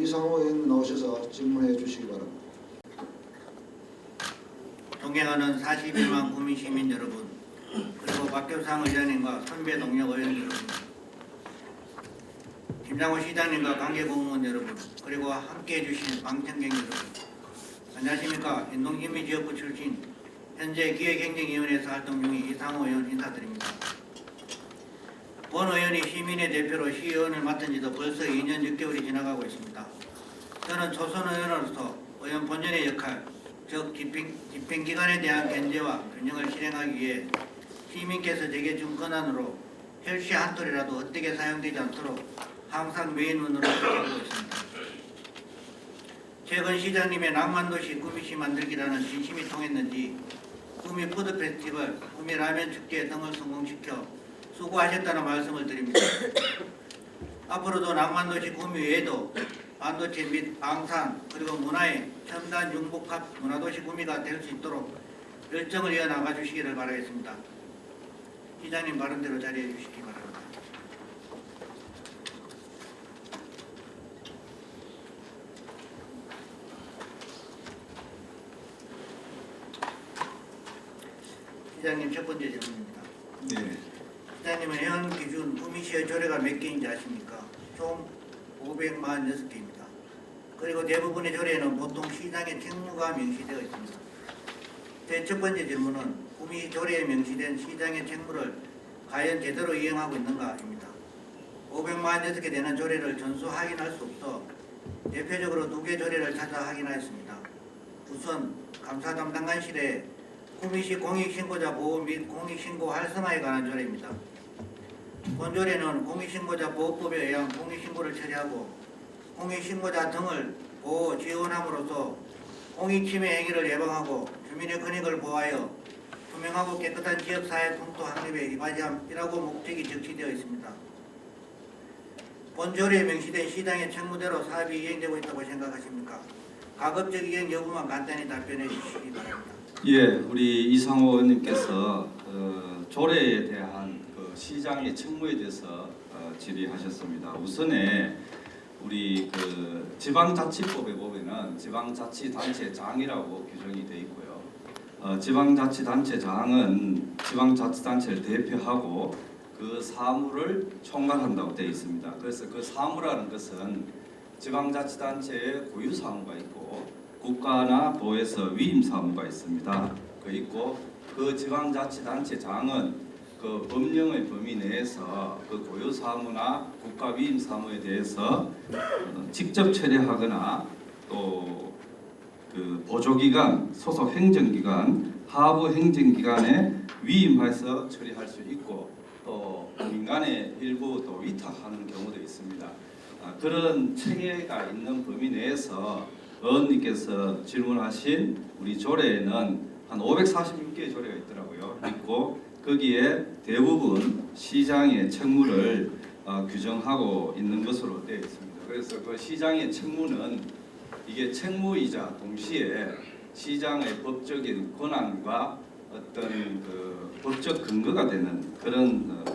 이상호 의원 나오셔서 질문해 주시기 바랍니다. 존경하는 41만 구민 시민 여러분, 그리고 박교상 의장님과 선배 동료 의원 여러분, 김장호 시장님과 관계 공무원 여러분, 그리고 함께해 주신 방청객 여러분, 안녕하십니까. 인동진미지역구 출신, 현재 기획행정위원회에서 활동 중인 이상호 의원 인사드립니다. 본 의원이 시민의 대표로 시의원을 맡은 지도 벌써 2년 6개월이 지나가고 있습니다. 저는 초선 의원으로서 의원 본연의 역할, 즉 집행기관에 대한 견제와 균형을 실행하기 위해 시민께서 제게 준 권한으로 혈시 한 톨이라도 헛되게 사용되지 않도록 항상 메인문으로 지켜보고 있습니다. 최근 시장님의 낭만도시 구미시 만들기라는 진심이 통했는지 구미 푸드 페스티벌, 구미 라면 축제 등을 성공시켜 수고하셨다는 말씀을 드립니다. 앞으로도 낭만도시 구미 외에도 반도체 및 방산 그리고 문화의 첨단 융복합 문화도시 구미가 될 수 있도록 열정을 이어나가 주시기를 바라겠습니다. 시장님 발언대로 자리해 주시기 바랍니다. 시장님 첫 번째 질문입니다. 네. 시장님은 현 기준 구미시의 조례가 몇 개인지 아십니까? 총 546개입니다. 그리고 대부분의 조례에는 보통 시장의 책무가 명시되어 있습니다. 제 첫 번째 질문은 구미 조례에 명시된 시장의 책무를 과연 제대로 이행하고 있는가입니다. 546개 되는 조례를 전수 확인할 수 없어 대표적으로 2개 조례를 찾아 확인하였습니다. 우선 감사 담당관실에 구미시 공익신고자 보호 및 공익신고 활성화에 관한 조례입니다. 본 조례는 공익신고자 보호법에 의한 공익신고를 처리하고 공익신고자 등을 보호 지원함으로써 공익침해 행위를 예방하고 주민의 권익을 보호하여 투명하고 깨끗한 지역사회 풍토 확립에 이바지함이라고 목적이 적시되어 있습니다. 본 조례에 명시된 시장의 책무대로 사업이 이행되고 있다고 생각하십니까? 가급적 이행 여부만 간단히 답변해 주시기 바랍니다. 예, 우리 이상호 의원님께서 조례에 대한 시장의 책무에 대해서 질의하셨습니다. 우선에 우리 지방자치법에 보면은 지방자치단체장이라고 규정이 되어 있고요. 지방자치단체장은 지방자치단체를 대표하고 그 사무를 총괄한다고 되어 있습니다. 그래서 그 사무라는 것은 지방자치단체의 고유 사무가 있고 국가나 도에서 위임 사무가 있습니다. 그 있고 그 지방자치단체장은 그 법령의 범위 내에서 그 고유 사무나 국가 위임 사무에 대해서 직접 처리하거나 또 그 보조기관, 소속 행정기관, 하부 행정기관에 위임해서 처리할 수 있고 또 민간의 일부 또 위탁하는 경우도 있습니다. 그런 체계가 있는 범위 내에서 의원님께서 질문하신 우리 조례에는 한 546개의 조례가 있더라고요. 있고 거기에 대부분 시장의 책무를 규정하고 있는 것으로 되어 있습니다. 그래서 그 시장의 책무는 이게 책무이자 동시에 시장의 법적인 권한과 어떤 그 법적 근거가 되는 그런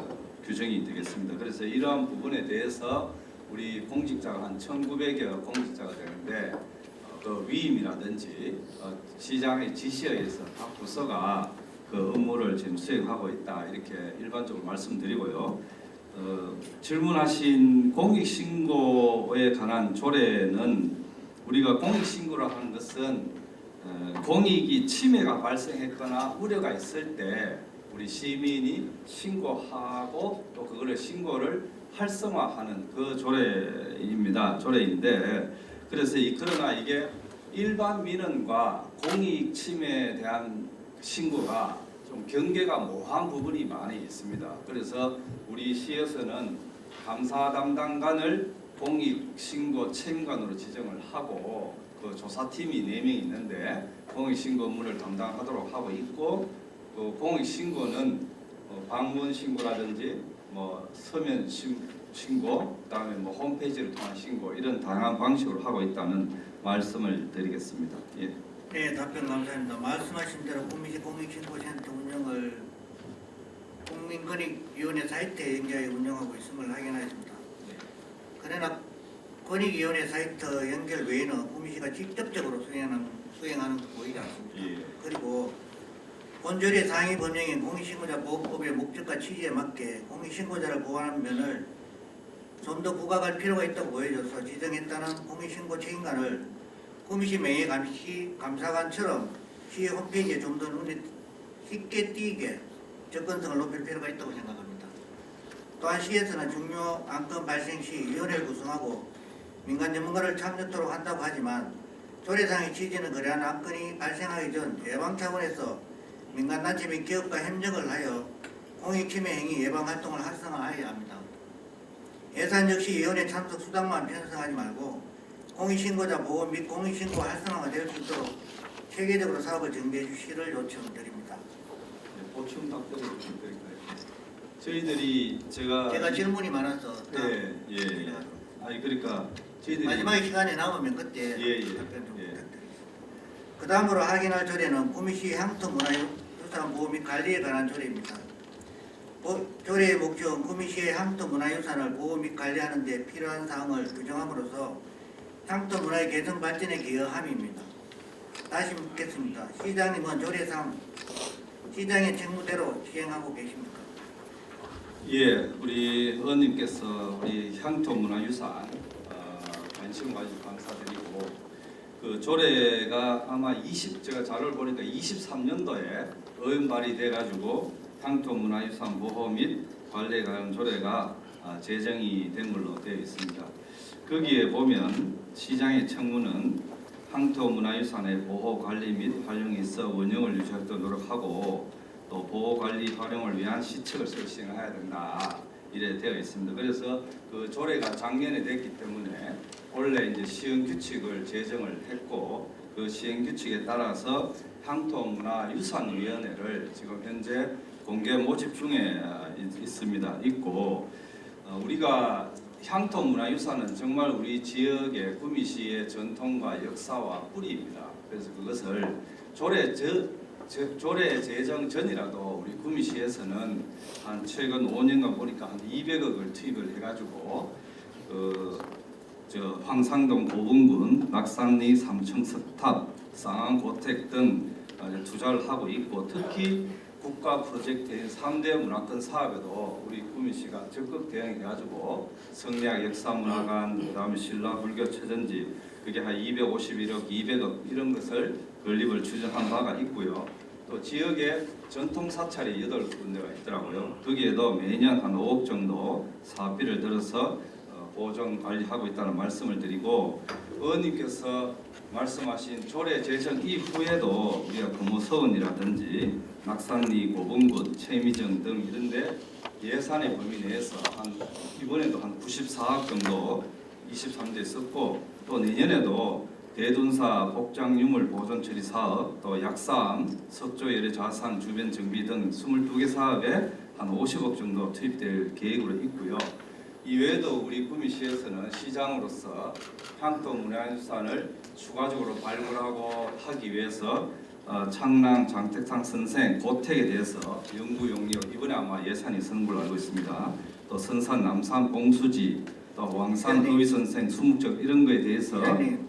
규정이 되겠습니다. 그래서 이러한 부분에 대해서 우리 공직자가 한 1900여 공직자가 되는데 그 위임이라든지 시장의 지시에 의해서 각 부서가 그 업무를 지금 수행하고 있다 이렇게 일반적으로 말씀드리고요. 질문하신 공익신고에 관한 조례는 우리가 공익신고를 하는 것은 공익이 침해가 발생했거나 우려가 있을 때 우리 시민이 신고하고 또 그거를 신고를 활성화하는 그 조례인데 그래서 그러나 이게 일반 민원과 공익 침해에 대한 신고가 좀 경계가 모호한 부분이 많이 있습니다. 그래서 우리 시에서는 감사 담당관을 공익신고 책임관으로 지정을 하고 그 조사팀이 4명이 있는데 공익신고 업무를 담당하도록 하고 있고 그 공익신고는 방문 신고라든지 서면 신고, 그다음에 홈페이지를 통한 신고 이런 다양한 방식으로 하고 있다는 말씀을 드리겠습니다. 예. 네, 답변 감사합니다. 말씀하신 대로 구미시 공익신고센터 운영을 국민권익위원회 사이트에 연계하여 운영하고 있음을 확인하였습니다. 그러나 권익위원회 사이트 연결 외에는 구미시가 직접적으로 수행하는 것 보이지 않습니다. 예. 그리고 본조례 상위 법령인 공익신고자 보호법의 목적과 취지에 맞게 공익신고자를 보호하는 면을 좀 더 부각할 필요가 있다고 보여져서 지정했다는 공익신고 책임관을 구미시 명예감사관처럼 시의 홈페이지에 좀 더 눈에 쉽게 띄게 접근성을 높일 필요가 있다고 생각합니다. 또한 시에서는 중요 안건 발생 시 위원회를 구성하고 민간 전문가를 참여토록 한다고 하지만 조례상의 취지는 그러한 안건이 발생하기 전 예방 차원에서 민간단체 및 기업과 협력을 하여 공익침해 행위 예방 활동을 활성화해야 합니다. 예산 역시 위원회 참석 수당만 편성하지 말고 공익신고자 보호 및 공익신고 활성화가 될 수 있도록 체계적으로 사업을 정비해 주시기를 요청드립니다. 네, 보충 답변을 좀 드릴까요? 저희들이 제가 질문이 많아서 예. 아니 그러니까 저희들이 마지막에 시간이 남으면 그때 답변 좀 부탁드리겠습니다. 그 다음으로 확인할 조례는 구미시 향토문화유산 보호 및 관리에 관한 조례입니다. 조례의 목적은 구미시의 향토문화유산을 보호 및 관리하는 데 필요한 사항을 규정함으로써 향토문화의 개성 발전에 기여함입니다. 다시 묻겠습니다. 시장님은 조례상 시장의 책무대로 시행하고 계십니까? 예, 우리 의원님께서 우리 향토문화유산 관심 가지고 감사드리고 그 조례가 아마 제가 자료를 보니까 23년도에 의원 발의돼 가지고 향토문화유산 보호 및 관리에 관한 조례가 제정이 된 걸로 되어 있습니다. 거기에 보면 시장의 책무는 향토문화유산의 보호 관리 및 활용에 있어 원형을 유지하도록 노력하고 또 보호 관리 활용을 위한 시책을 실시해야 된다 이래 되어 있습니다. 그래서 그 조례가 작년에 됐기 때문에 원래 이제 시행 규칙을 제정을 했고 그 시행 규칙에 따라서 향토문화유산위원회를 지금 현재 공개 모집 중에 있고 우리가 향토문화유산은 정말 우리 지역의 구미시의 전통과 역사와 뿌리입니다. 그래서 그것을 조례 제정 전이라도 우리 구미시에서는 한 최근 5년간 보니까 한 200억을 투입을 해가지고 황상동 고분군, 낙산리 삼청석탑, 쌍안고택 등 투자를 하고 있고 특히 국가 프로젝트인 3대 문화권 사업에도 우리 구미시가 적극 대응해가지고 성리학 역사문화관, 그다음에 신라 불교 최전지 그게 한 251억, 200억 이런 것을 건립을 추진한 바가 있고요. 또 지역에 전통 사찰이 8군데가 있더라고요. 거기에도 매년 한 5억 정도 사업비를 들어서 보존 관리하고 있다는 말씀을 드리고 의원님께서 말씀하신 조례 제정 이후에도 우리가 금호서원이라든지 낙산리 고분군, 최미정 등 이런데 예산의 범위 내에서 이번에도 한 94억 정도 23조에 썼고 또 내년에도 대둔사 복장유물 보존 처리 사업, 또 약산, 석조열애 자산 주변 정비 등 22개 사업에 한 50억 정도 투입될 계획으로 있고요. 이외에도 우리 구미시에서는 시장으로서 향토문화유산을 추가적으로 발굴하고 하기 위해서 창랑 장택상 선생 고택에 대해서 연구 용역 이번에 아마 예산이 선 걸로 알고 있습니다. 또 선산 남산 봉수지, 또 왕산 의선생 수목적 이런 거에 대해서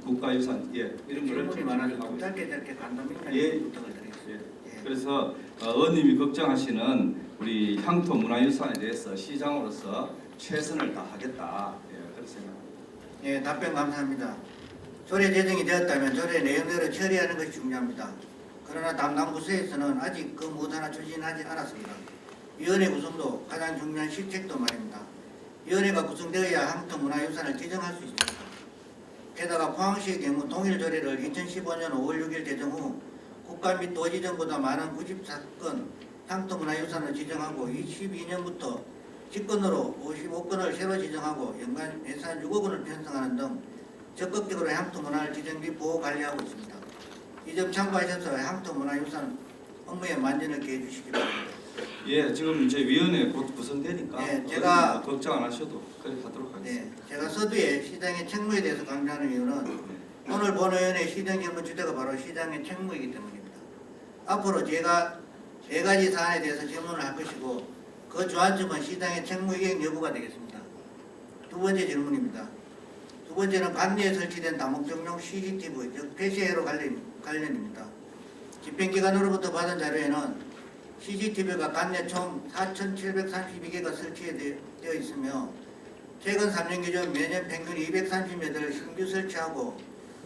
국가유산 이런 거를 질문이 많아서 짧게 간단하게 부탁을 드리겠습니다. 그래서 의원님이 걱정하시는 우리 향토문화유산에 대해서 시장으로서 최선을 다하겠다 그렇게 생각합니다. 예, 답변 감사합니다. 조례 제정이 되었다면 조례 내용대로 처리하는 것이 중요합니다. 그러나 담당 부서에서는 아직 그 무엇 하나 추진하지 않았습니다. 위원회 구성도 가장 중요한 실책도 말입니다. 위원회가 구성되어야 향토문화유산을 지정할 수 있습니다. 게다가 포항시의 경우 동일 조례를 2015년 5월 6일 제정 후 국가 및 도지정보다 많은 94건 향토문화유산을 지정하고 22년부터 직권으로 55건을 새로 지정하고 연간 예산 6억 원을 편성하는 등 적극적으로 향토문화를 지정 및 보호 관리하고 있습니다. 이 점 참고하셔서 향토문화유산 업무에 만전을 기해 주시기 바랍니다. 예, 지금 이제 위원회 곧 구성되니까 제가 걱정 안 하셔도 그렇게 하도록 하겠습니다. 제가 서두에 시장의 책무에 대해서 강조하는 이유는 오늘 본의원의 시정 질문 주제가 바로 시장의 책무이기 때문입니다. 앞으로 제가 4가지 사안에 대해서 질문을 할 것이고 그 주안점은 시장의 책무 이행 여부가 되겠습니다. 두 번째 질문입니다. 두 번째는 관내에 설치된 다목적용 CCTV, 즉 폐쇄로 관련입니다. 집행기관으로부터 받은 자료에는 CCTV가 관내 총 4,732개가 설치되어 있으며 최근 3년 기준 매년 평균 230여대를 신규 설치하고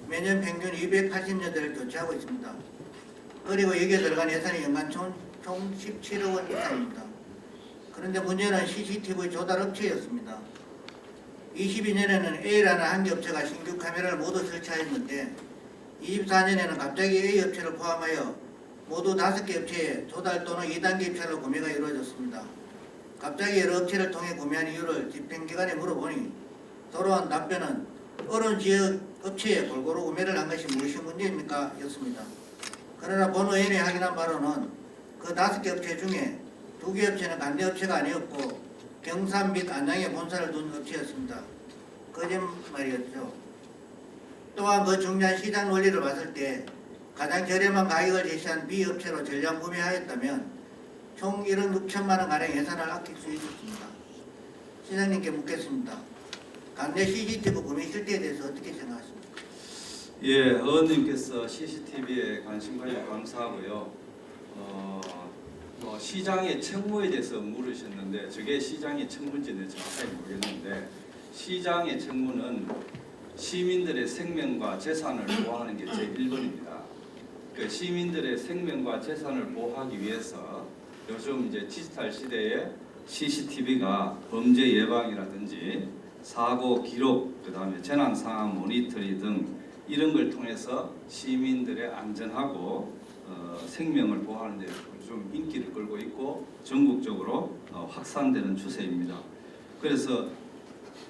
매년 평균 280여대를 교체하고 있습니다. 그리고 여기에 들어간 예산이 연간 총 17억 원 이상입니다. 그런데 문제는 CCTV 조달 업체였습니다. 22년에는 A라는 한 개 업체가 신규 카메라를 모두 설치하였는데 24년에는 갑자기 A 업체를 포함하여 모두 5개 업체에 조달 또는 2단계 입찰로 구매가 이루어졌습니다. 갑자기 여러 업체를 통해 구매한 이유를 집행기관에 물어보니 돌아온 답변은 어느 지역 업체에 골고루 구매를 한 것이 무엇이 문제입니까? 였습니다. 그러나 본 의원이 확인한 바로는 그 5개 업체 중에 2개 업체는 관내 업체가 아니었고 경산 및 안양에 본사를 둔 업체였습니다. 거짓말이었죠. 또한 그 중요한 시장 논리를 봤을 때 가장 저렴한 가격을 제시한 B 업체로 전량 구매하였다면 총 1억 6천만 원가량 예산을 아낄 수 있었습니다. 시장님께 묻겠습니다. 관내 CCTV 구매 실태에 대해서 어떻게 생각하십니까? 예, 의원님께서 CCTV에 관심 가져 감사하고요. 시장의 책무에 대해서 물으셨는데 저게 시장의 책무인지는 정확하게 모르겠는데 시장의 책무는 시민들의 생명과 재산을 보호하는 게 제1번입니다. 그 시민들의 생명과 재산을 보호하기 위해서 요즘 이제 디지털 시대에 CCTV가 범죄 예방이라든지 사고 기록, 그다음에 재난 상황 모니터링 등 이런 걸 통해서 시민들의 안전하고 생명을 보호하는 데 좀 인기를 끌고 있고 전국적으로 확산되는 추세입니다. 그래서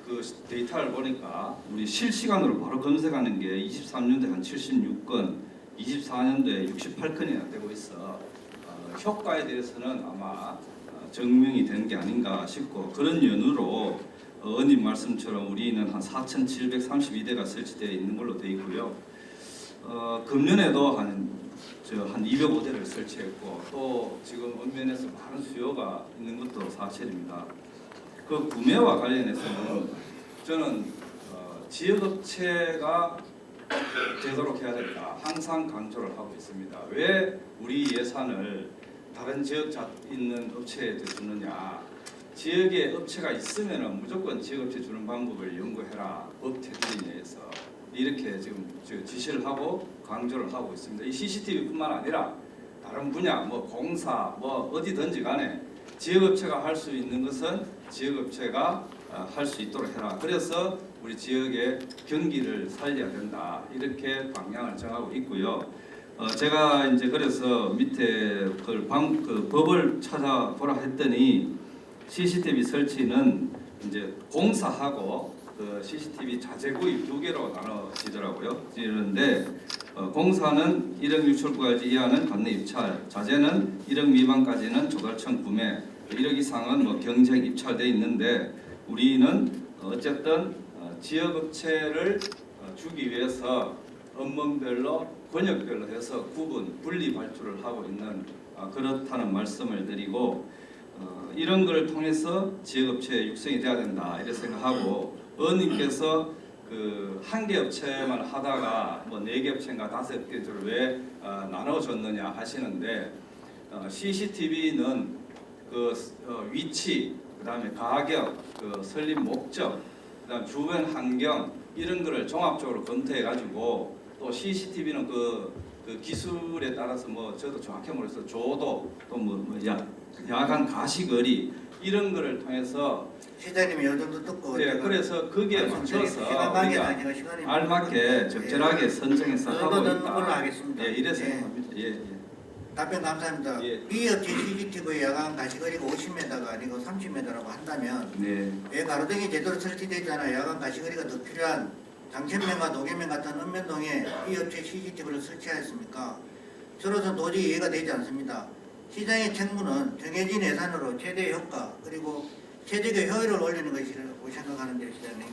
그 데이터를 보니까 우리 실시간으로 바로 검색하는 게 23년도에 한 76건, 24년도에 68건이나 되고 있어 효과에 대해서는 아마 증명이 된 게 아닌가 싶고 그런 연유로 의원님 말씀처럼 우리는 한 4,732대가 설치되어 있는 걸로 되어 있고요. 금년에도 한 205대를 설치했고 또 지금 읍면에서 많은 수요가 있는 것도 사실입니다. 그 구매와 관련해서는 저는 지역업체가 되도록 해야 된다. 항상 강조를 하고 있습니다. 왜 우리 예산을 다른 지역 있는 업체에 주느냐. 지역에 업체가 있으면 무조건 지역업체 주는 방법을 연구해라. 법 테두리 내에서 이렇게 지금 지시를 하고 강조를 하고 있습니다. 이 CCTV뿐만 아니라 다른 분야, 뭐 공사, 뭐 어디든지 간에 지역업체가 할 수 있는 것은 지역업체가 할 수 있도록 해라. 그래서 우리 지역의 경기를 살려야 된다. 이렇게 방향을 정하고 있고요. 제가 이제 그래서 밑에 그 법을 찾아보라 했더니 CCTV 설치는 이제 공사하고 그 CCTV 자재 구입 2개로 나눠지더라고요. 이런데 공사는 1억 6천구까지 이하는 관내 입찰, 자재는 1억 미만까지는 조달청 구매, 1억 이상은 뭐 경쟁 입찰돼 있는데 우리는 어쨌든 지역업체를 주기 위해서 업무별로 권역별로 해서 분리 발주를 하고 있는 그렇다는 말씀을 드리고 이런 걸 통해서 지역업체 육성이 돼야 된다 이렇게 생각하고 의원님께서 그 한 개 업체만 하다가 뭐 4개 업체인가 5개를 왜 나눠줬느냐 하시는데 CCTV는 그 위치, 그다음에 가격, 그 설립 목적, 그다음 주변 환경 이런 거를 종합적으로 검토해 가지고 또 CCTV는 그 기술에 따라서 뭐 저도 정확히 모르겠어요. 조도 또 뭐 야간 가시거리 이런 거를 통해서 시장님이 요 정도 듣고 네, 그래서 거기에 맞춰서 우리가 알맞게 적절하게 선정해서 하고 있다. 하겠습니다. 예, 이래 네. 생각합니다. 예. 답변 감사합니다. 예. B 업체 CCTV 야간 가시거리가 50m가 아니고 30m라고 한다면 네. 왜 가로등이 제대로 설치되잖아요. 야간 가시거리가 더 필요한 장천면과 노계면 같은 읍면동에 이 업체 CCTV를 설치하였습니까? 저로서는 도저히 이해가 되지 않습니다. 시장의 책무는 정해진 예산으로 최대 효과 그리고 최적의 효율을 올리는 것이라고 생각하는데 시장님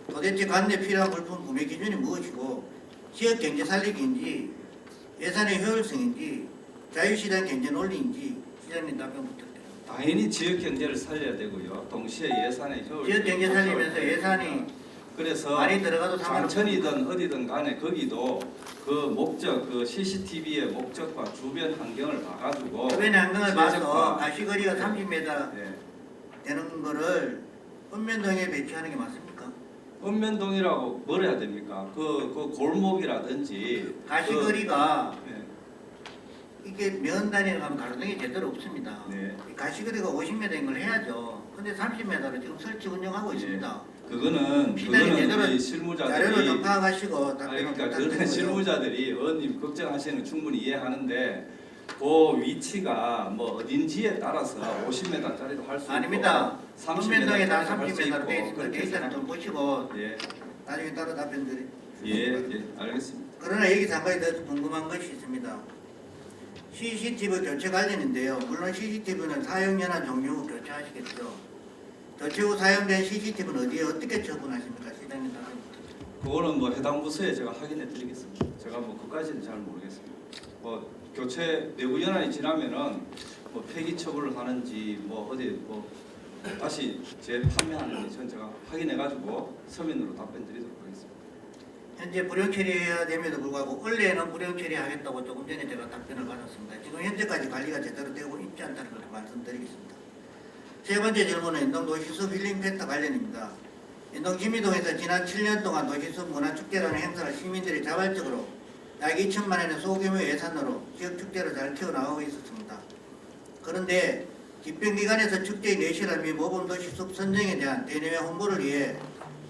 도대체 관내 필요한 물품 구매 기준이 무엇이고 지역 경제 살리기인지 예산의 효율성인지 자유시장 경제 논리인지 시장님 답변 부탁드립니다. 당연히 지역 경제를 살려야 되고요. 동시에 예산의 효율. 지역 경제 살리면서 예산이 그래서 많이 들어가도 장천이든 어디든 간에 거기도 그 목적, 그 CCTV의 목적과 주변 환경을 봐가지고 주변 환경을 봐서 최적화, 가시거리가 30m 예, 되는 거를 읍면동에 배치하는 게 맞습니까? 읍면동이라고 뭘 해야 됩니까? 그 골목이라든지 가시거리가 그, 예, 이게 면 단위로 가면 가로등이 제대로 없습니다. 네. 이 가시거리가 50m인 걸 해야죠. 근데 30m로 지금 설치 운영하고 예. 있습니다. 그거는 시장이 제대로 우리 자료를 실무자들이 좀 파악하시고 아니, 답변을 그러니까 그런 부탁드리고요. 실무자들이 의원님 걱정하시는 거 충분히 이해하는데 그 위치가 뭐 어딘지에 따라서 50m짜리도 할 수 있고 아닙니다. 30m짜리도 읍면동에 다 할 수 30m로 있고 돼 있습니다. 그렇게 데이터를 좀 보시고 예, 나중에 따로 답변 드릴게요. 예, 알겠습니다. 그러나 여기서 한 가지 더 궁금한 것이 있습니다. CCTV 교체 관련인데요. 물론 CCTV는 사용연한 종류 교체하시겠죠. 교체 후 사용된 CCTV는 어디에 어떻게 처분하십니까? 시장님 답변 부탁드립니다. 그거는 뭐 해당 부서에 제가 확인해 드리겠습니다. 제가 뭐 그까지는 잘 모르겠습니다. 뭐 교체 내부 연한이 지나면은 뭐 폐기 처분을 하는지 뭐 어디 뭐 다시 재판매하는지 전 제가 확인해 가지고 서면으로 답변 드리도록 하겠습니다. 현재 불용 처리해야 됨에도 불구하고 원래는 불용 처리하겠다고 조금 전에 제가 답변을 받았습니다. 지금 현재까지 관리가 제대로 되고 있지 않다는 걸 말씀드리겠습니다. 세 번째 질문은 인동도시숲 힐링패스트 관련입니다. 인동 지미동에서 지난 7년 동안 도시숲 문화축제라는 행사를 시민들이 자발적으로 약 2천만 원의 소규모 예산으로 지역 축제를 잘 키워나가고 있었습니다. 그런데 집행기관에서 축제의 내실화 및 모범도시숲 선정에 대한 대내외 홍보를 위해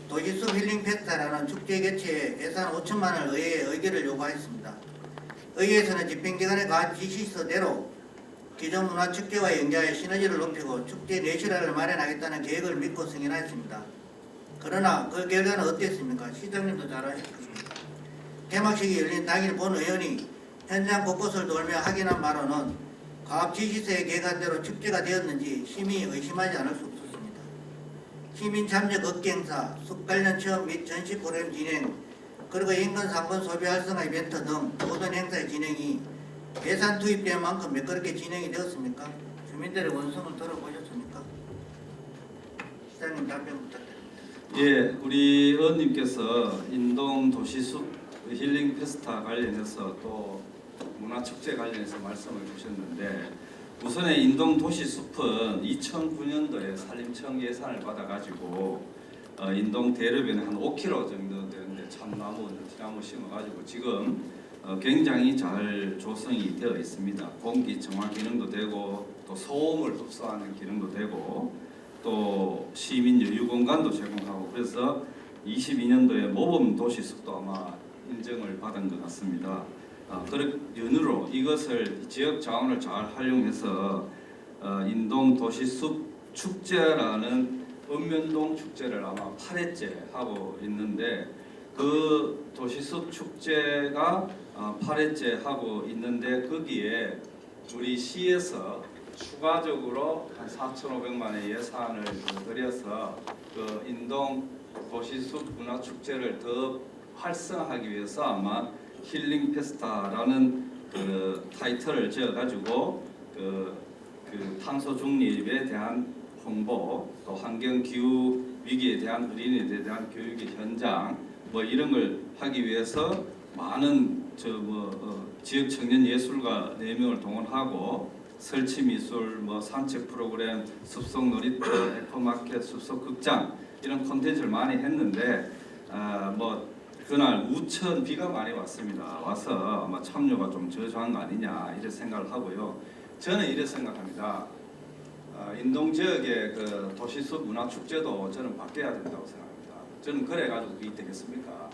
도시숲 힐링페스타라는 축제 개최에 예산 5천만 원을 의회에 의결을 요구하였습니다. 의회에서는 집행기관에 과한 지시서대로 기존 문화축제와 연계하여 시너지를 높이고 축제 내실화를 마련하겠다는 계획을 믿고 승인하였습니다. 그러나 그 결과는 어땠습니까? 시장님도 잘 아실 것입니다. 개막식이 열린 당일 본 의원이 현장 곳곳을 돌며 확인한 바로는 과업 지시서에 계획한대로 축제가 되었는지 심히 의심하지 않을 수 없었습니다. 시민 참여 걷기 행사, 숲 관련 체험 및 전시 프로그램 진행, 그리고 인근 상권 소비 활성화 이벤트 등 모든 행사의 진행이 예산 투입된 만큼 매끄럽게 진행이 되었습니까? 주민들의 원성을 들어보셨습니까? 시장님 답변 부탁드립니다. 예, 우리 의원님께서 인동 도시숲 힐링 페스타 관련해서 또 문화축제 관련해서 말씀을 주셨는데 우선에 인동 도시숲은 2009년도에 산림청 예산을 받아가지고 인동 대로변에 한 5km 정도 되는데 참나무, 티나무 심어가지고 지금 굉장히 잘 조성이 되어 있습니다. 공기 정화 기능도 되고 또 소음을 흡수하는 기능도 되고 또 시민 여유 공간도 제공하고 그래서 22년도에 모범 도시숲도 아마 인정을 받은 것 같습니다. 그런 연으로 이것을 지역 자원을 잘 활용해서 인동 도시숲 축제라는 읍면동 축제를 아마 8회째 하고 있는데 그 도시숲 축제가 8회째 하고 있는데 거기에 우리 시에서 추가적으로 한 4,500만 원의 예산을 들여서 그 인동 도시숲 문화축제를 더 활성화하기 위해서 아마 힐링 페스타라는 그 타이틀을 지어가지고 그 탄소 중립에 대한 홍보, 또 환경 기후 위기에 대한 어린이들에 대한 교육의 현장 뭐 이런 걸 하기 위해서 많은 지역 청년 예술가 4명을 동원하고 설치 미술, 뭐 산책 프로그램, 숲속 놀이터, 에코마켓, 숲속 극장 이런 콘텐츠를 많이 했는데 뭐 그날 우천 비가 많이 왔습니다. 와서 아마 참여가 좀 저조한 거 아니냐 이런 생각을 하고요. 저는 이렇게 생각합니다. 인동 지역의 그 도시숲 문화축제도 저는 바뀌어야 된다고 생각합니다. 저는 그래가지고 그게 되겠습니까?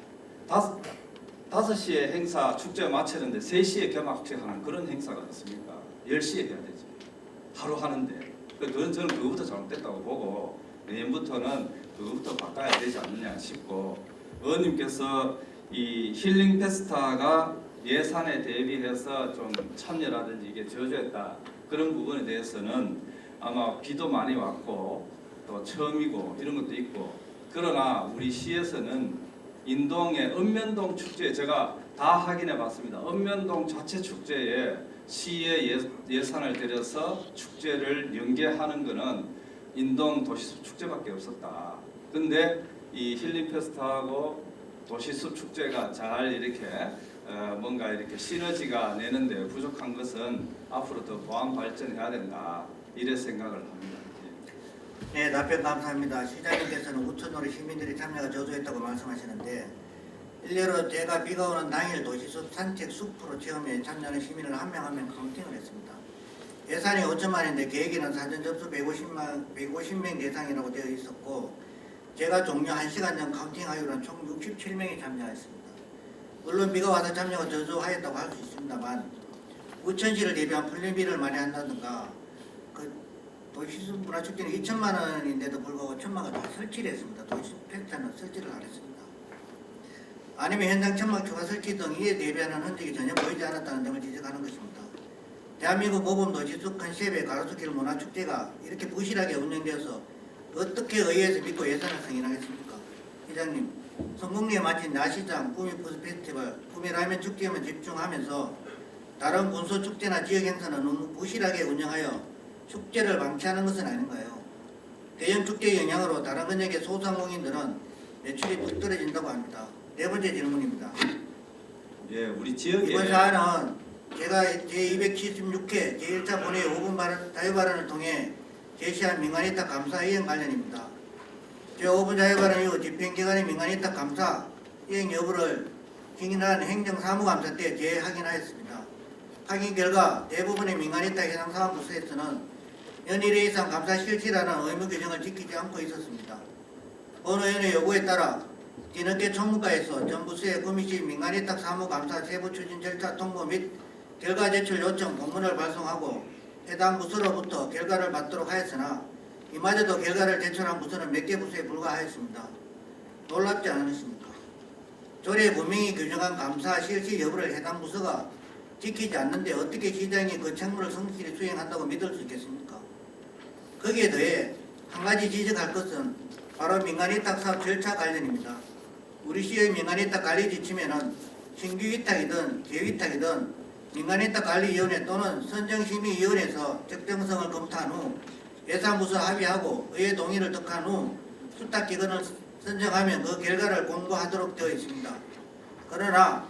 5시에 행사 축제 마치는데 3시에 개막식하는 그런 행사가 있습니까? 10시에 해야 되지. 하루 하는데. 그건 저는 그거부터 잘못됐다고 보고 내년부터는 그거부터 바꿔야 되지 않느냐 싶고 의원님께서 이 힐링 페스타가 예산에 대비해서 좀 참여라든지 이게 저조했다 그런 부분에 대해서는 아마 비도 많이 왔고 또 처음이고 이런 것도 있고 그러나 우리 시에서는 인동의 읍면동 축제 제가 다 확인해 봤습니다. 읍면동 자체 축제에 시의 예산을 들여서 축제를 연계하는 것은 인동 도시숲 축제밖에 없었다. 근데 이 힐링 페스트하고 도시숲 축제가 잘 이렇게 뭔가 이렇게 시너지가 내는데 부족한 것은 앞으로 더 보완 발전해야 된다 이래 생각을 합니다. 네, 답변 감사합니다. 시장님께서는 우천으로 시민들이 참여가 저조했다고 말씀하시는데 일례로 제가 비가 오는 당일 도시숲 산책 숲으로 체험에 참여하는 시민을 한 명 한 명 카운팅을 했습니다. 예산이 5천만 원인데 계획에는 사전 접수 150명 대상이라고 되어 있었고 제가 종료 1시간 전 카운팅하기로는 총 67명이 참여했습니다. 물론 비가 와서 참여가 저조하였다고 할 수 있습니다만 우천시를 대비한 풀림비를 마련한다든가 그 도시숲 문화축제는 2천만 원인데도 불구하고 1천만 원 다 설치를 했습니다. 도시숲 펜트는 설치를 안 했습니다. 아니면 현장 천막 추가 설치 등 이에 대비하는 흔적이 전혀 보이지 않았다는 점을 지적하는 것입니다. 대한민국 모범 도시숲 컨셉의 가로수길 문화축제가 이렇게 부실하게 운영되어서 어떻게 의회에서 믿고 예산을 승인하겠습니까? 회장님, 성공리에 마친 야시장, 구미푸드 페스티벌, 구미라면 축제에만 집중하면서 다른 군소축제나 지역행사는 너무 부실하게 운영하여 축제를 방치하는 것은 아닌가요? 대형 축제의 영향으로 다른 근역의 소상공인들은 매출이 뚝 떨어진다고 합니다. 네 번째 질문입니다. 예, 우리 지역에 이번 사안은 제가 제276회 제1차 본회의 5분 자유발언을 통해 제시한 민간위탁 감사 이행 관련입니다. 제5분 자유발언 이후 집행기관의 민간위탁 감사 이행 여부를 승인한 행정사무감사 때 재확인하였습니다. 확인 결과 대부분의 민간위탁 해당 사무부서에서는 연일 이상 감사 실시라는 의무 규정을 지키지 않고 있었습니다. 본 의원의 요구에 따라 뒤늦게 총무과에서 전 부서의 구미시 민간위탁 사무감사 세부 추진 절차 통보 및 결과 제출 요청 공문을 발송하고 해당 부서로부터 결과를 받도록 하였으나 이마저도 결과를 제출한 부서는 몇 개 부서에 불과하였습니다. 놀랍지 않으십니까? 조례에 분명히 규정한 감사 실시 여부를 해당 부서가 지키지 않는데 어떻게 시장이 그 책무를 성실히 수행한다고 믿을 수 있겠습니까? 거기에 더해 한 가지 지적할 것은 바로 민간위탁 사업 절차 관련입니다. 우리 시의 민간위탁 관리 지침에는 신규 위탁이든 재위탁이든 민간위탁관리위원회 또는 선정심의위원회에서 적정성을 검토한 후 예산부서 합의하고 의회 동의를 득한 후 수탁기관을 선정하면 그 결과를 공고하도록 되어 있습니다. 그러나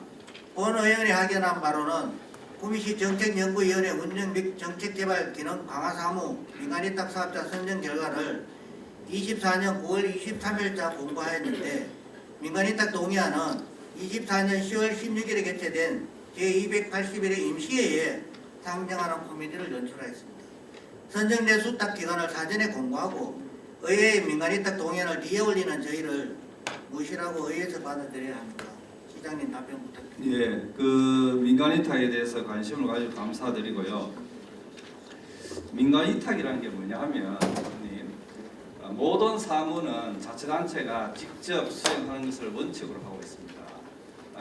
본 의원이 확인한 바로는 구미시 정책연구위원회 운영 및 정책개발 기능 강화 사무 민간위탁 사업자 선정 결과를 24년 9월 23일자 공고하였는데 민간위탁 동의안은 24년 10월 16일에 개최된 제281회 임시회에 상정하는 코미디를 연출하였습니다. 선정된 수탁기관을 사전에 공고하고 의회의 민간위탁 동의안을 뒤에 올리는 저희를 무시라고 의회에서 받아들여야 합니다. 시장님 답변 부탁드립니다. 예, 그 민간위탁에 대해서 관심을 가지고 감사드리고요. 민간위탁이라는 게 뭐냐 하면 모든 사무는 자치단체가 직접 수행하는 것을 원칙으로 하고 있습니다.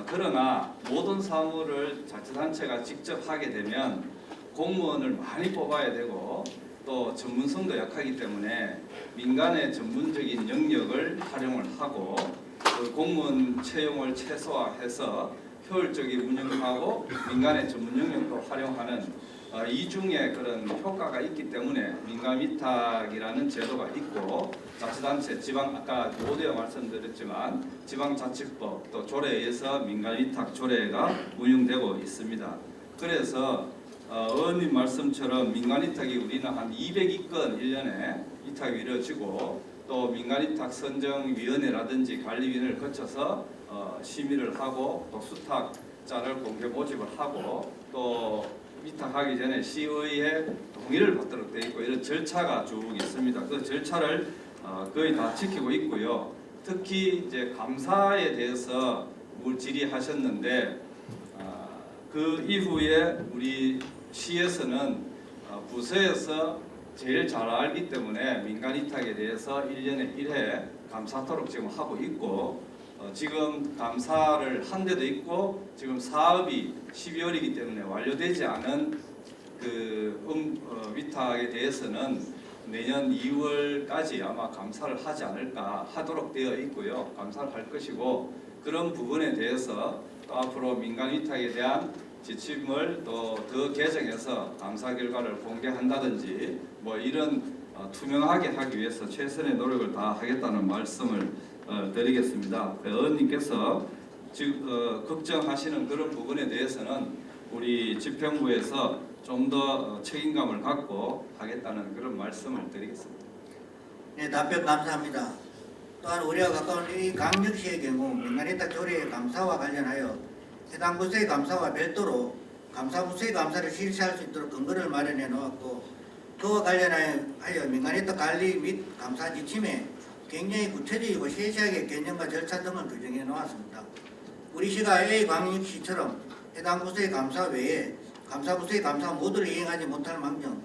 그러나 모든 사무를 자치단체가 직접 하게 되면 공무원을 많이 뽑아야 되고 또 전문성도 약하기 때문에 민간의 전문적인 영역을 활용을 하고 그 공무원 채용을 최소화해서 효율적인 운영하고 민간의 전문 영역도 활용하는 이중의 그런 효과가 있기 때문에 민간위탁이라는 제도가 있고 자치단체, 지방 아까 모두에 말씀드렸지만 지방자치법 또 조례에 의해서 민간위탁 조례가 운영되고 있습니다. 그래서 의원님 말씀처럼 민간위탁이 우리는 한 200위건 1년에 위탁이 이루어지고 또 민간위탁 선정위원회라든지 관리위원회를 거쳐서 심의를 하고 또 수탁자를 공개 모집을 하고 또 위탁하기 전에 시의회 동의를 받도록 되어 있고 이런 절차가 쭉 있습니다. 그 절차를 거의 다 지키고 있고요. 특히 이제 감사에 대해서 질의하셨는데 그 이후에 우리 시에서는 부서에서 제일 잘 알기 때문에 민간위탁에 대해서 1년에 1회 감사토록 지금 하고 있고 지금 감사를 한 데도 있고 지금 사업이 12월이기 때문에 완료되지 않은 그 위탁에 대해서는 내년 2월까지 아마 감사를 하지 않을까 하도록 되어 있고요. 감사를 할 것이고 그런 부분에 대해서 또 앞으로 민간위탁에 대한 지침을 또 더 개정해서 감사 결과를 공개한다든지 뭐 이런 투명하게 하기 위해서 최선의 노력을 다하겠다는 말씀을 드리겠습니다. 의원님께서 지금 걱정하시는 그런 부분에 대해서는 우리 집행부에서 좀 더 책임감을 갖고 하겠다는 그런 말씀을 드리겠습니다. 네, 답변 감사합니다. 또한 우리와 가까운 이 강력시의 경우 민간위탁 조례의 감사와 관련하여 해당 부서의 감사와 별도로 감사부서의 감사를 실시할 수 있도록 근거를 마련해 놓았고, 그와 관련하여 민간위탁 관리 및 감사 지침에 굉장히 구체적이고 세세하게 개념과 절차 등을 규정해 놓았습니다. 우리 시가 A광역시처럼 해당 부서의 감사 외에 감사부서의 감사 모두를 이행하지 못할 망정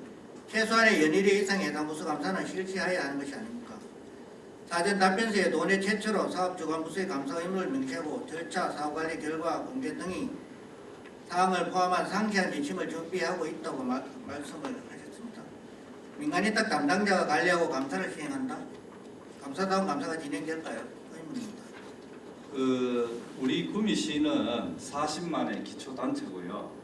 최소한의 연일의 이상의 해당 부서 감사는 실시해야 하는 것이 아닙니까? 사전 답변서에 논의 최초로 사업주관부서의 감사 의무를 명시하고 절차, 사업관리 결과 공개 등의 사항을 포함한 상세한 지침을 준비하고 있다고 말씀을 하셨습니다. 민간위탁 담당자가 관리하고 감사를 시행한다? 감사다운 감사가 진행될까요? 의문입니다. 우리 구미시는 40만의 기초단체고요.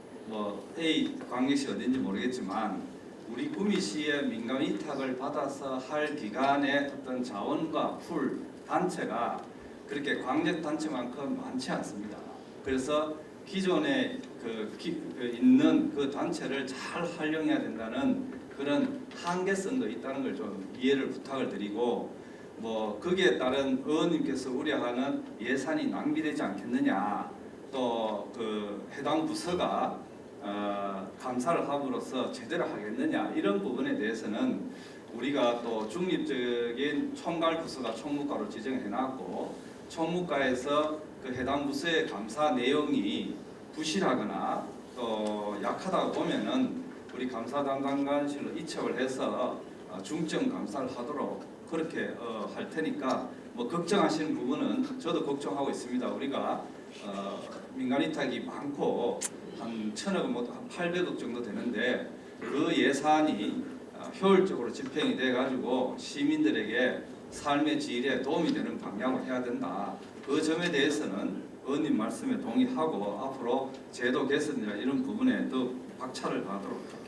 A 광역시 어딘지 모르겠지만 우리 구미시의 민간 위탁을 받아서 할 기관의 어떤 자원과 풀 단체가 그렇게 광역 단체만큼 많지 않습니다. 그래서 기존에 있는 그 단체를 잘 활용해야 된다는 그런 한계성도 있다는 걸 좀 이해를 부탁을 드리고, 거기에 따른 의원님께서 우려하는 예산이 낭비되지 않겠느냐, 또 해당 부서가 감사를 함으로써 제대로 하겠느냐, 이런 부분에 대해서는 우리가 또 중립적인 총괄 부서가 총무과로 지정해놨고, 총무과에서 그 해당 부서의 감사 내용이 부실하거나 또 약하다고 보면은 우리 감사 담당관실로 이첩을 해서 중점 감사를 하도록 그렇게 할 테니까 걱정하시는 부분은 저도 걱정하고 있습니다. 우리가 민간 위탁이 많고 한 1,000억, 한 800억 정도 되는데 그 예산이 효율적으로 집행이 돼 가지고 시민들에게 삶의 질에 도움이 되는 방향으로 해야 된다. 그 점에 대해서는 의원님 말씀에 동의하고 앞으로 제도 개선이나 이런 부분에 더 박차를 가하도록 하겠습니다.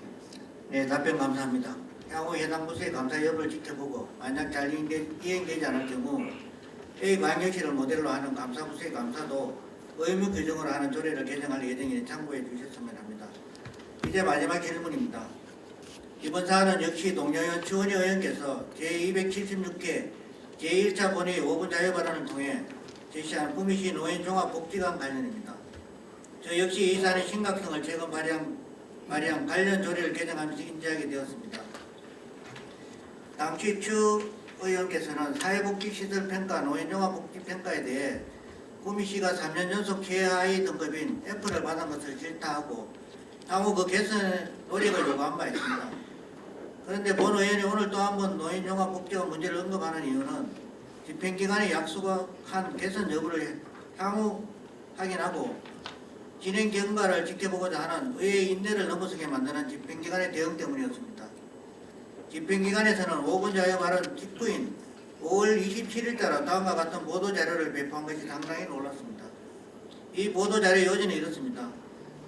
네, 답변 감사합니다. 향후 해당 부서의 감사 여부를 지켜보고 만약 잘 이행되지 않을 경우 A광역시를 모델로 하는 감사부서의 감사도 의무 규정으로 하는 조례를 개정할 예정이니 참고해 주셨으면 합니다. 이제 마지막 질문입니다. 이번 사안은 역시 동료의원 추은희 의원께서 제276회 제1차 본회의 5분 자유 발언을 통해 제시한 구미시 노인종합복지관 관련입니다. 저 역시 이 사안의 심각성을 최근 발의한 관련 조례를 개정하면서 인지하게 되었습니다. 당시 추 의원께서는 사회복지시설평가, 노인종합복지평가에 대해 구미시가 3년 연속 최하위 등급인 F를 받은 것을 질타하고 향후 그 개선 노력을 요구한 바 있습니다. 그런데 본 의원이 오늘 또 한 번 노인종합복지관 문제를 언급하는 이유는 집행기관이 약속한 개선 여부를 향후 확인하고 진행 경과를 지켜보고자 하는 의회의 인내를 넘어서게 만드는 집행기관의 대응 때문이었습니다. 집행기관에서는 5분 자유 발언 직후인 5월 27일 따라 다음과 같은 보도자료를 배포한 것이 상당히 놀랐습니다. 이 보도자료 요지는 이렇습니다.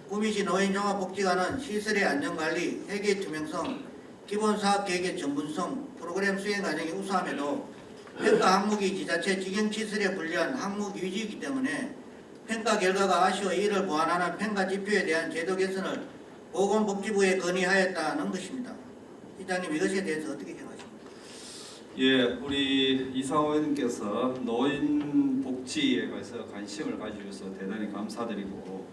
구미시 노인종합복지관은 시설의 안전관리, 회계 투명성, 기본사업계획의 전문성, 프로그램 수행 과정이 우수함에도 평가 항목이 지자체 직영시설에 불리한 항목 위주이기 때문에 평가 결과가 아쉬워 이를 보완하는 평가 지표에 대한 제도 개선을 보건복지부에 건의하였다는 것입니다. 이장님, 이것에 대해서 어떻게 생각하십니까? 예, 우리 이상호 의원님께서 노인 복지에 관해서 관심을 가지셔서 대단히 감사드리고,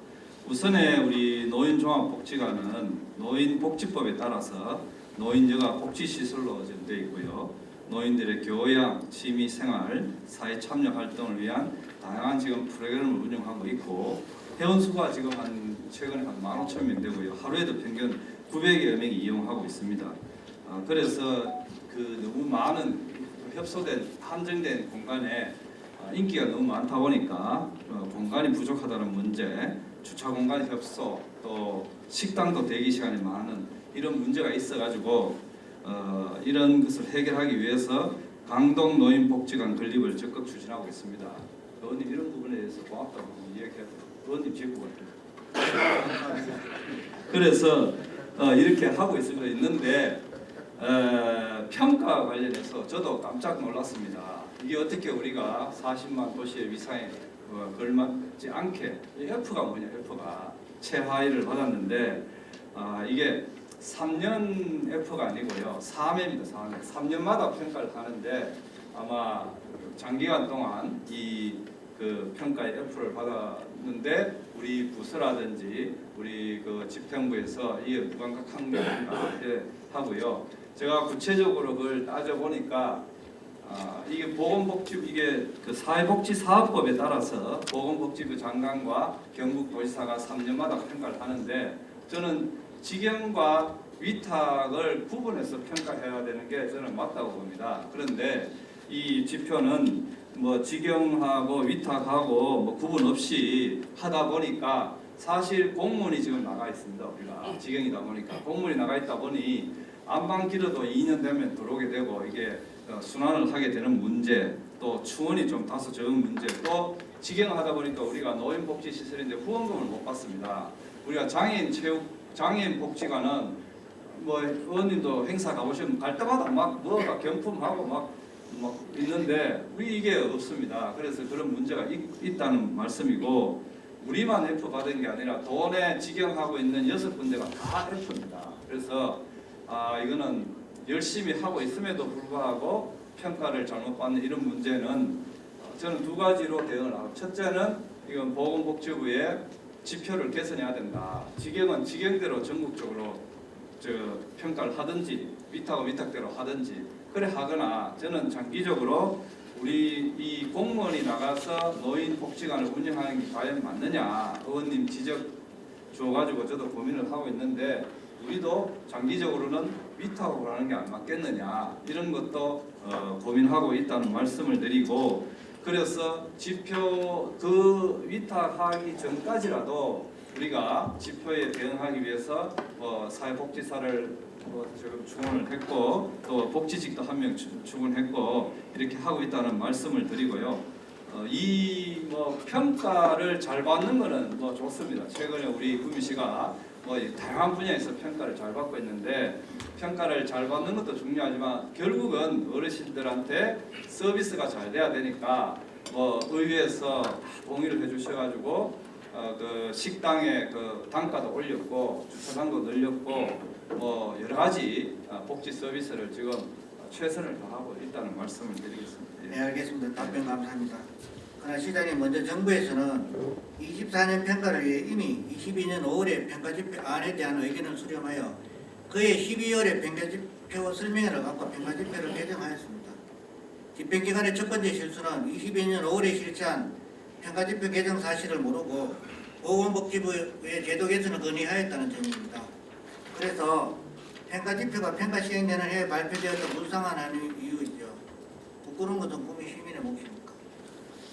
우선에 우리 노인종합복지관은 노인복지법에 따라서 노인여가 복지시설로 되어 있고요. 노인들의 교양, 취미생활, 사회참여 활동을 위한 다양한 지금 프로그램을 운영하고 있고, 회원수가 지금 최근에 한 15,000명 되고요. 하루에도 평균 900여 명이 이용하고 있습니다. 그래서 너무 많은 협소된 한정된 공간에 인기가 너무 많다 보니까 공간이 부족하다는 문제, 주차 공간 협소, 또 식당도 대기 시간이 많은 이런 문제가 있어가지고 이런 것을 해결하기 위해서 강동 노인복지관 건립을 적극 추진하고 있습니다. 의원님 이런 부분에 대해서 고맙다고 이야기해도 의원님 제보가 그래서 이렇게 하고 있는데 평가 관련해서 저도 깜짝 놀랐습니다. 이게 어떻게 우리가 40만 도시의 위상에 걸맞지 않게 F가 뭐냐, F가 최하위를 받았는데 이게 3년 F가 아니고요 3회입니다. 3년마다 평가를 하는데 아마 장기간 동안 이 그 평가의 F를 받았는데 우리 부서라든지 우리 그 집행부에서 이게 무감각 항명인가 하고요. 제가 구체적으로 그걸 따져 보니까 이게 보건복지부 이게 그 사회복지사업법에 따라서 보건복지부 장관과 경북도지사가 3년마다 평가를 하는데 저는 직영과 위탁을 구분해서 평가해야 되는 게 저는 맞다고 봅니다. 그런데 이 지표는 뭐 직영하고 위탁하고 뭐 구분 없이 하다 보니까 사실 공문이 지금 나가 있습니다. 우리가 직영이다 보니까 공문이 나가 있다 보니 안방 기르도 2년 되면 들어오게 되고 이게 순환을 하게 되는 문제, 또 충원이 좀 다소 적은 문제, 또 직영하다 보니까 우리가 노인복지시설인데 후원금을 못 받습니다. 우리가 장애인 복지관은 뭐 의원님도 행사 가보시면 갈 때마다 막 뭐가 경품하고 막 있는데 우리 이게 없습니다. 그래서 그런 문제가 있다는 말씀이고 우리만 F 받은 게 아니라 도내 직영하고 있는 6군데가 다 F입니다. 그래서 이거는 열심히 하고 있음에도 불구하고 평가를 잘못 받는 이런 문제는 저는 두 가지로 대응을 하고 첫째는 이건 보건복지부의 지표를 개선해야 된다. 직영은 직영대로 전국적으로 평가를 하든지 위탁은 위탁대로 하든지 그래 하거나 저는 장기적으로 우리 이 공무원이 나가서 노인복지관을 운영하는 게 과연 맞느냐 의원님 지적 줘가지고 저도 고민을 하고 있는데 우리도 장기적으로는 위탁으로 하는 게 안 맞겠느냐 이런 것도 고민하고 있다는 말씀을 드리고 그래서 지표 그 위탁하기 전까지라도 우리가 지표에 대응하기 위해서 사회복지사를 지금 충원을 했고 또 복지직도 한 명 충원했고 이렇게 하고 있다는 말씀을 드리고요. 이 평가를 잘 받는 거는 좋습니다. 최근에 우리 구미시가 다양한 분야에서 평가를 잘 받고 있는데 평가를 잘 받는 것도 중요하지만 결국은 어르신들한테 서비스가 잘 돼야 되니까 의회에서 동의를 해주셔가지고 그 식당의 그 단가도 올렸고 주차장도 늘렸고 여러 가지 복지 서비스를 지금 최선을 다하고 있다는 말씀을 드리겠습니다. 네, 알겠습니다. 답변 감사합니다. 그러나 시장님 먼저 정부에서는 24년 평가를 위해 이미 22년 5월에 평가지표 안에 대한 의견을 수렴하여 그해 12월에 평가지표 설명회를 갖고 평가지표를 개정하였습니다. 집행기관의 첫 번째 실수는 22년 5월에 실시한 평가지표 개정 사실을 모르고 보건복지부의 제도 개선을 건의하였다는 점입니다. 그래서 평가지표가 평가 시행되는 해에 발표되었던 불쌍한 이유이죠. 부끄러운 것은 국민 시민의 몫입니까?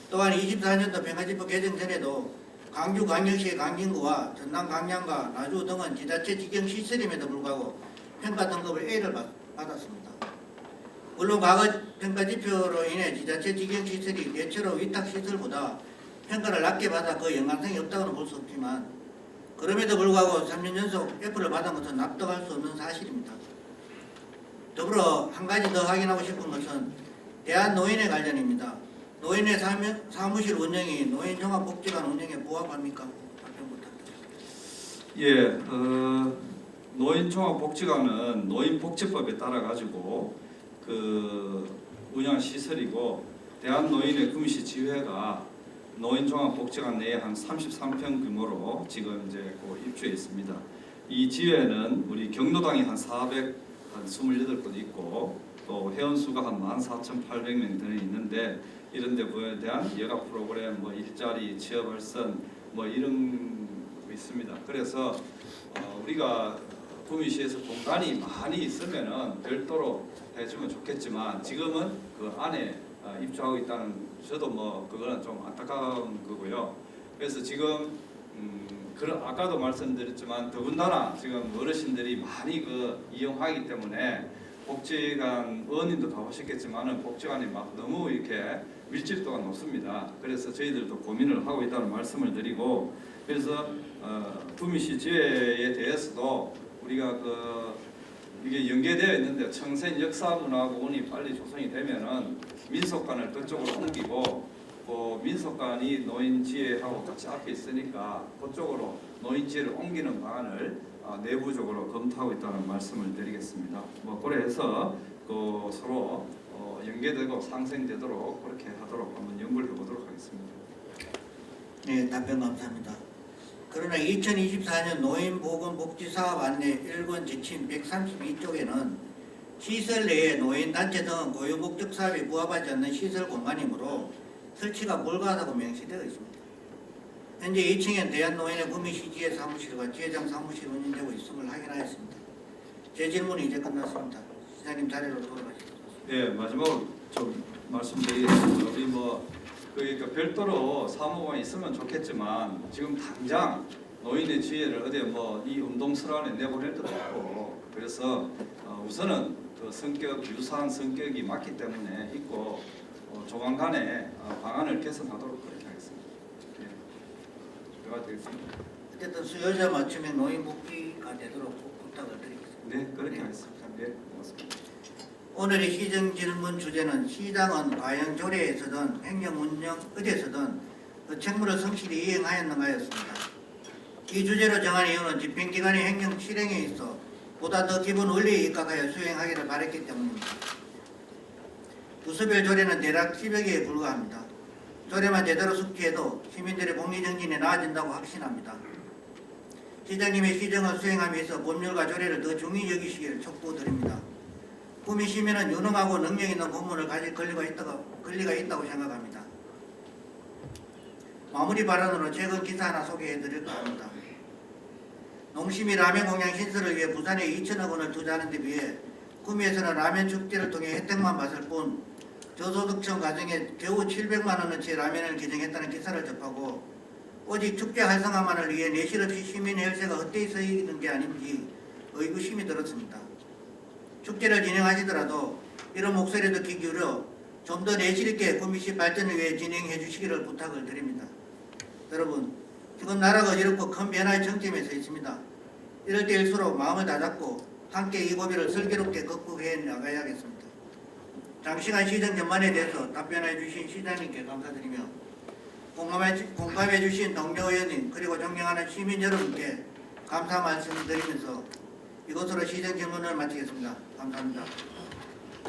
또한 24년도 평가지표 개정 전에도 광주광역시의 강진구와 전남 강양과 나주 등은 지자체 직영시설임에도 불구하고 평가 등급을 A를 받았습니다. 물론 과거 평가지표로 인해 지자체 직영시설이 대체로 위탁시설보다 평가를 낮게 받아 그 연관성이 없다고는 볼 수 없지만 그럼에도 불구하고 3년 연속 F를 받은 것은 납득할 수 없는 사실입니다. 더불어 한 가지 더 확인하고 싶은 것은 대한노인회 관련입니다. 노인회 사무실 운영이 노인종합복지관 운영에 부합합니까? 답변 부탁드립니다. 예, 노인종합복지관은 노인복지법에 따라 가지고 그 운영 시설이고 대한노인회 구미시 지회가 노인종합복지관 내에 한 33평 규모로 지금 이제 입주해 있습니다. 이 지회는 우리 경로당이 한 428곳 있고 또 회원수가 한 14,800명 되는 있는데 이런 데에 대한 여가 프로그램, 일자리, 취업발전 이런 거 있습니다. 그래서 우리가 구미시에서 공간이 많이 있으면은 별도로 해주면 좋겠지만 지금은 그 안에 입주하고 있다는 저도 그거는 좀 안타까운 거고요. 그래서 지금 아까도 말씀드렸지만 더군다나 지금 어르신들이 많이 이용하기 때문에 복지관 의원님도 가보셨겠지만은 복지관이 너무 이렇게 밀집도가 높습니다. 그래서 저희들도 고민을 하고 있다는 말씀을 드리고 그래서 구미시 지회에 대해서도 우리가 이게 연계되어 있는데 청생 역사문화공원이 빨리 조성이 되면은 민속관을 그쪽으로 옮기고 민속관이 노인지회하고 같이 앞에 있으니까 그쪽으로 노인지회를 옮기는 방안을 내부적으로 검토하고 있다는 말씀을 드리겠습니다. 그래서 서로 연계되고 상생되도록 그렇게 하도록 한번 연구를 해보도록 하겠습니다. 네, 답변 감사합니다. 그러나 2024년 노인보건복지사업 안내 1권 지침 132쪽에는 시설 내에 노인단체 등 고유목적 사업에 부합하지 않는 시설 공간이므로 설치가 불가하다고 명시되어 있습니다. 현재 2층엔 대한노인의 구미시지회 사무실과 지회장 사무실이 운영되고 있음을 확인하였습니다. 제 질문이 이제 끝났습니다. 시장님 자리로 돌아가시죠. 네, 마지막으로 좀 말씀드리겠습니다. 우리 그러니까 별도로 사무관이 있으면 좋겠지만 지금 당장 노인의 지혜를 어디 이 운동설 안에 내보낼 때도 없고 그래서 우선은 그 유사한 성격이 맞기 때문에 있고 조만간에 방안을 개선하도록 그렇게 하겠습니다. 네, 그가 되겠습니다. 어쨌든 수요자 맞춤의 노인 복귀가 되도록 부탁을 드리겠습니다. 네, 그렇게 하겠습니다. 네, 고맙습니다. 오늘의 시정 질문 주제는 시장은 과연 조례에서든 행정운영 어디에서든 그 책무를 성실히 이행하였는가였습니다. 이 주제로 정한 이유는 집행기관의 행정 실행에 있어 보다 더 기본 원리에 입각하여 수행하기를 바랬기 때문입니다. 부서별 조례는 대략 10여 개에 불과합니다. 조례만 제대로 숙지해도 시민들의 복리정신이 나아진다고 확신합니다. 시장님의 시정을 수행함에 있어 법률과 조례를 더 중히 여기시기를 촉구드립니다. 구미 시민은 유능하고 능력 있는 공무원을 가질 권리가 있다고 생각합니다. 마무리 발언으로 최근 기사 하나 소개해드릴까 합니다. 농심이 라면 공장 신설을 위해 부산에 2천억 원을 투자하는 데 비해 구미에서는 라면 축제를 통해 혜택만 받을 뿐 저소득층 가정에 겨우 700만 원어치의 라면을 개정했다는 기사를 접하고 오직 축제 활성화만을 위해 내실 없이 시민의 혈세가 헛되이 쓰이는 게 아닌지 의구심이 들었습니다. 축제를 진행하시더라도 이런 목소리도 귀 기울여 좀 더 내실 있게 구미시 발전을 위해 진행해 주시기를 부탁을 드립니다. 여러분, 지금 나라가 어지럽고 큰 변화의 정점에 서 있습니다. 이럴 때일수록 마음을 다잡고 함께 이 고비를 슬기롭게 극복해 나가야겠습니다. 장시간 시정 전반에 대해서 답변해 주신 시장님께 감사드리며 공감해 주신 동료 의원님 그리고 존경하는 시민 여러분께 감사 말씀드리면서 이것으로 시정 질문을 마치겠습니다. 감사합니다.